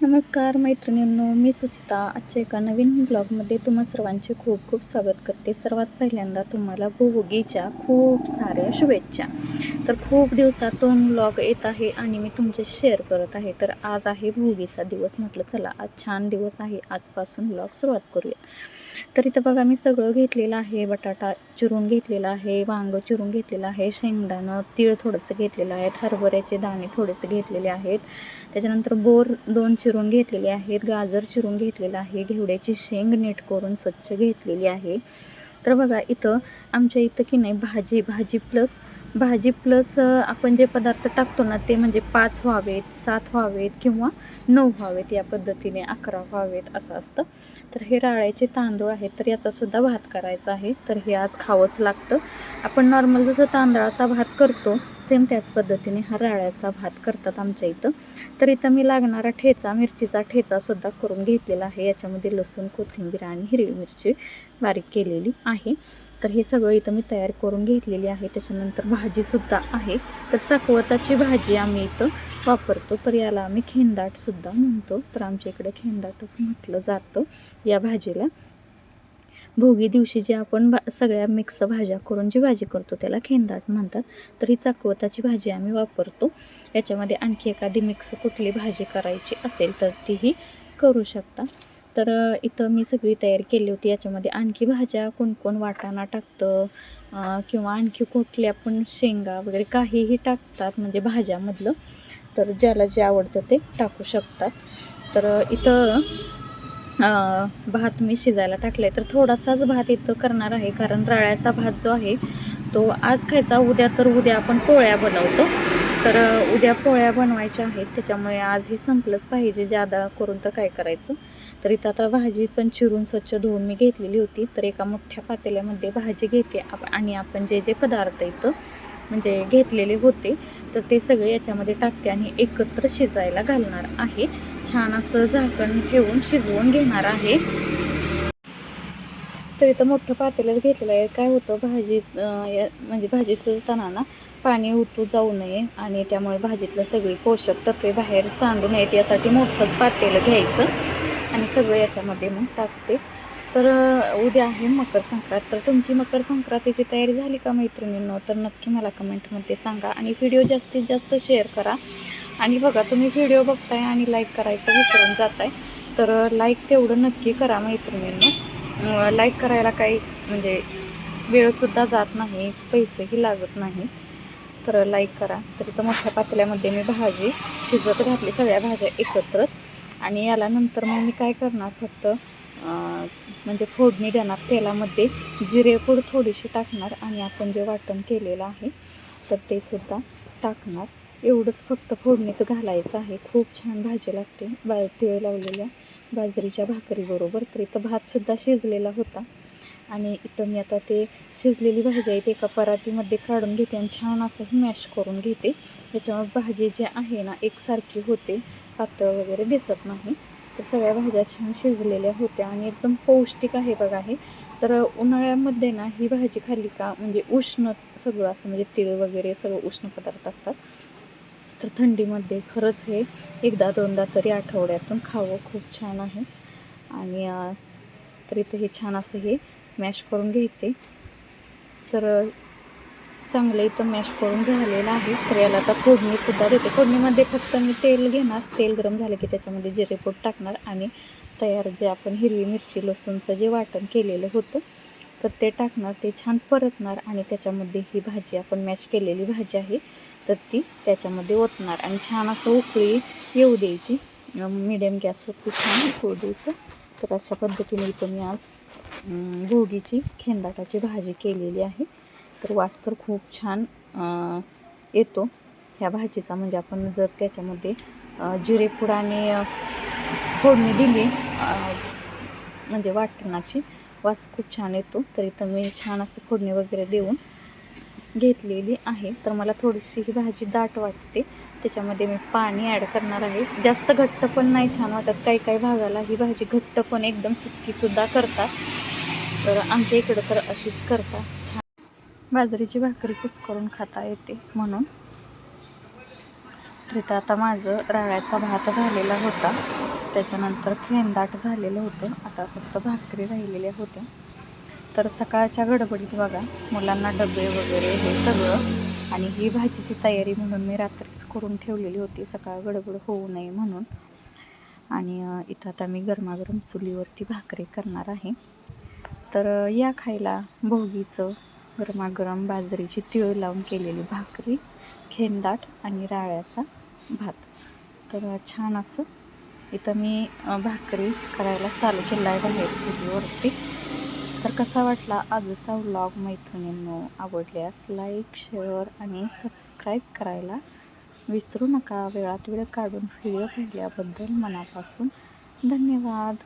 नमस्कार मैत्रिणींनो, मी सुचिता आजच्या एका नवीन ब्लॉगमध्ये तुम्हा सर्वांचे खूप खूप स्वागत करते. सर्वात पहिल्यांदा तुम्हाला भोगीच्या खूप साऱ्या शुभेच्छा. तर खूप दिवसातून ब्लॉग येत आहे आणि मी तुमच्याशी शेअर करत आहे. तर आज आहे भोगीचा दिवस. म्हटलं चला आज छान दिवस आहे, आजपासून ब्लॉग सुरुवात करूया. तर इथं बघा मी सगळं घेतलेलं आहे. बटाटा चिरून घेतलेला आहे, वांगं चिरून घेतलेलं आहे, शेंगदाणं तीळ थोडंसं घेतलेलं आहे, हरभऱ्याचे दाणे थोडेसे घेतलेले आहेत. त्याच्यानंतर बोर 2 चिरून घेतलेले आहेत, गाजर चिरून घेतलेलं आहे, घेवड्याची शेंग नीट करून स्वच्छ घेतलेली आहे. तर बघा इथं आमच्या इथं की नाही भाजी प्लस आपण जे पदार्थ टाकतो ना ते म्हणजे 5 व्हावेत, 7 व्हावेत किंवा 9 व्हावेत, या पद्धतीने 11 व्हावेत असं असतं. तर हे राळ्याचे तांदूळ आहेत, तर याचासुद्धा भात करायचा आहे. तर हे आज खावंच लागतं. आपण नॉर्मल जसं तांदळाचा भात करतो सेम त्याच पद्धतीने हा राळ्याचा भात करतात आमच्या इथं. तर इथं मी लागणारा ठेचा, मिरचीचा ठेचासुद्धा करून घेतलेला आहे. याच्यामध्ये लसूण, कोथिंबीर आणि हिरवी मिरची बारीक केलेली आहे. तर हे सगळं इथं मी तयार करून घेतलेली आहे. त्याच्यानंतर भाजीसुद्धा आहे. तर चकवताची भाजी आम्ही इथं वापरतो, तर याला आम्ही खेंदाटसुद्धा म्हणतो. तर आमच्या इकडे खेंदाटच म्हटलं जातं या भाजीला. भोगी दिवशी जी आपण सगळ्या मिक्स भाज्या करून जी भाजी करतो त्याला खेंदाट म्हणतात. तर ही चकवताची भाजी आम्ही वापरतो. याच्यामध्ये आणखी एखादी मिक्स कुठली भाजी करायची असेल तर तीही करू शकता. तर इथं मी सगळी तयारी केली होती. याच्यामध्ये आणखी भाज्या कोण कोण वाटाणा टाकतं किंवा आणखी कुठल्या पण शेंगा वगैरे काहीही टाकतात, म्हणजे भाज्यामधलं. तर ज्याला जे आवडतं ते टाकू शकतात. तर इथं भात मी शिजायला टाकला आहे. तर थोडासाच भात इथं करणार आहे, कारण राळ्याचा भात जो आहे तो आज खायचा. उद्या आपण पोळ्या बनवतो. तर उद्या पोळ्या बनवायच्या आहेत, त्याच्यामुळे आज हे संपलंच पाहिजे. जादा करून तर काय करायचं. तर इथं आता भाजी पण चिरून स्वच्छ धुवून मी घेतलेली होती. तर एका मोठ्या पातेल्यामध्ये भाजी घेते आणि आपण जे जे पदार्थ इथं म्हणजे घेतलेले होते तर ते सगळे याच्यामध्ये टाकते आणि एकत्र शिजायला घालणार आहे. छान असं झाकण ठेवून शिजवून घेणार आहे. तर इथं मोठं पातेलंच घेतलेलं आहे. काय होतं म्हणजे भाजी शिजताना ना पाणी उतू जाऊ नये आणि त्यामुळे भाजीतलं सगळी पोषक तत्वे बाहेर सांडू नयेत यासाठी मोठंच पातेलं घ्यायचं आणि सगळं याच्यामध्ये मग टाकते. तर उद्या आहे मकर संक्रांत. तर तुमची मकर संक्रांतीची तयारी झाली का मैत्रिणींनो? तर नक्की मला कमेंटमध्ये सांगा आणि व्हिडिओ जास्तीत जास्त शेअर करा. आणि बघा तुम्ही व्हिडिओ बघताय आणि लाईक करायचं विसरून जाताय, तर लाईक तेवढं नक्की करा मैत्रिणींनो. लाईक करायला काही म्हणजे वेळसुद्धा जात नाही, पैसेही लागत नाही. तर लाईक करा. तर इथं मोठ्या पातेल्यामध्ये मी भाजी शिजत घातली, सगळ्या भाज्या एकत्रच. आणि याला नंतर मग मी काय करणार, फक्त म्हणजे फोडणी देणार. तेलामध्ये जिरेपूड थोडीशी टाकणार आणि आपण जे वाटण केलेलं आहे तर ते सुद्धा टाकणार. एवढंच फक्त फोडणीत घालायचं आहे. खूप छान भाजी लागते तीळ लावलेल्या बाजरीच्या भाकरीबरोबर. तर इथं भातसुद्धा शिजलेला होता आणि इथं मी आता ते शिजलेली भाजी आहे ते एका परातीमध्ये काढून घेते आणि छान असं मॅश करून घेते. त्याच्यामुळे भाजी जी आहे ना एकसारखी होते, पातळ वगैरे दिसत नाही. तर सगळ्या भाज्या छान शिजलेल्या होत्या आणि एकदम पौष्टिक आहे बघा हे. तर उन्हाळ्यामध्ये ना ही भाजी खाल्ली का म्हणजे उष्ण सगळं असं, म्हणजे तीळ वगैरे सगळं उष्ण पदार्थ असतात. तर थंडीमध्ये खरंच हे एकदा दोनदा तरी आठवड्यातून खावं, खूप छान आहे. आणि तर इथं हे छान असं हे मॅश करून घेते. तर चांगलं इथं मॅश करून झालेलं आहे. तर याला आता फोडणीसुद्धा देते. फोडणीमध्ये फक्त मी तेल घेणार, तेल गरम झालं की त्याच्यामध्ये जिरेपूड टाकणार आणि तयार जे आपण हिरवी मिरची लसूणचं जे वाटण केलेलं होतं तर ते टाकणार. ते छान परतणार आणि त्याच्यामध्ये ही भाजी आपण मॅश केलेली भाजी आहे तर ती त्याच्यामध्ये ओतणार आणि छान असं उकळी येऊ द्यायची. मिडियम गॅसवरती छान उकळू द्यायचं. तर अशा पद्धतीने इथं मी आज भोगीची खेंदाटाची भाजी केलेली आहे. तर वास तर खूप छान येतो ह्या भाजीचा. म्हणजे आपण जर त्याच्यामध्ये जिरेपूड आणि फोडणी दिली म्हणजे वाटणाची, वास खूप छान येतो. तर इथं मी छान असं फोडणी वगैरे देऊन घेतलेली आहे. तर मला थोडीशी ही भाजी दाट वाटते, त्याच्यामध्ये मी पाणी ॲड करणार आहे. जास्त घट्ट पण नाही छान वाटत. काही भागाला ही भाजी घट्ट पण एकदम सुक्कीसुद्धा करतात, तर आमच्या इकडं तर अशीच करतात. छान बाजरीची भाकरी कुस्करून खाता येते म्हणून. तर इथं आता माझं राळ्याचा भात झालेला होता, त्याच्यानंतर खेंदाट झालेलं होतं, आता फक्त भाकरी राहिलेल्या होत्या. तर सकाळच्या गडबडीत बघा मुलांना डबे वगैरे हे सगळं, आणि ही भाजीची तयारी म्हणून मी रात्रीच करून ठेवलेली होती, सकाळ गडबड होऊ नये म्हणून. आणि इथं आता मी गरमागरम चुलीवरती भाकरी करणार आहे. तर या खायला भोगीचं गरमागरम बाजरीची तीळ लावून केलेली भाकरी, खेंदाट आणि राळ्याचा भात. तर छान असं इथं मी भाकरी करायला चालू केलं आहे बाहेर चुलीवरती. तर कसा वाटला आजचा व्लॉग मैत्रिणींनो? आवडल्यास लाईक, शेअर आणि सबस्क्राईब करायला विसरू नका. वेळात वेळ काढून व्हिडिओ पाहिल्याबद्दल मनापासून धन्यवाद.